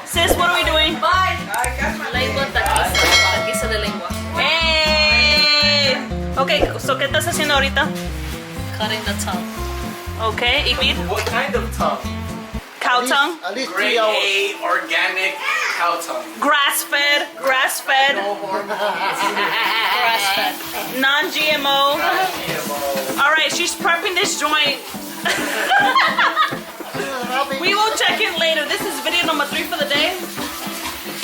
Sis, what are we doing? Lengua taquiza de lengua. Hey! Okay, so ¿qué estás haciendo ahorita? Cutting the tongue. Okay, y Pete? What kind of tongue? Cow tongue? At least 3 hours. Gray, organic cow tongue. Grass-fed, grass-fed, Grass-fed. non-GMO. All right, she's prepping this joint. We will check in later. This is video number 3 for the day.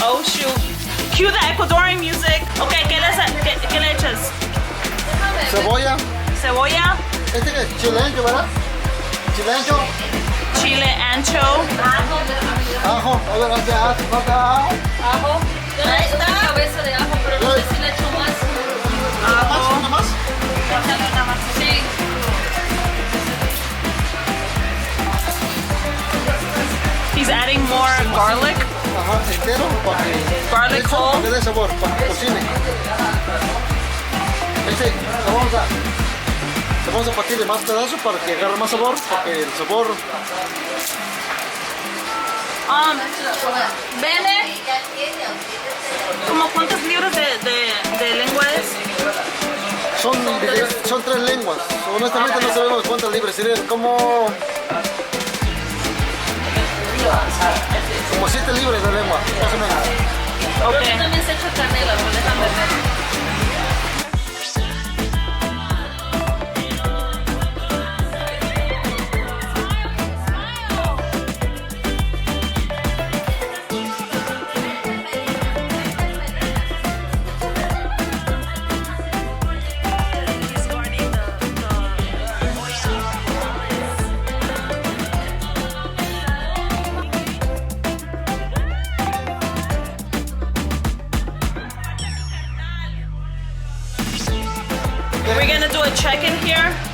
Oh shoot. Cue the Ecuadorian music. Okay, ¿qué le echas? Cebolla. Cebolla, Este que es chilencho, ¿verdad? Chilencho. chile ancho. Ajo. A ver, hace ajo. Ajo. Yo le echo una cabeza de ajo, pero no sé si le echo más. ¿Más? ¿Una más? Sí. He's adding more garlic. Ajá, entero para que... Garlic eso, whole. para que dé sabor, para que cocine. Este, lo vamos a partir de más pedazos para que agarre más sabor, para que el sabor... Bene, ¿como cuántas libras de lengua es? Son 3 lenguas. Honestamente no sabemos cuántas libras serían. Como 7 libras de lengua, más o menos. Pero Okay. yo también se echa canela, pero déjame ver. We're gonna do a check-in here.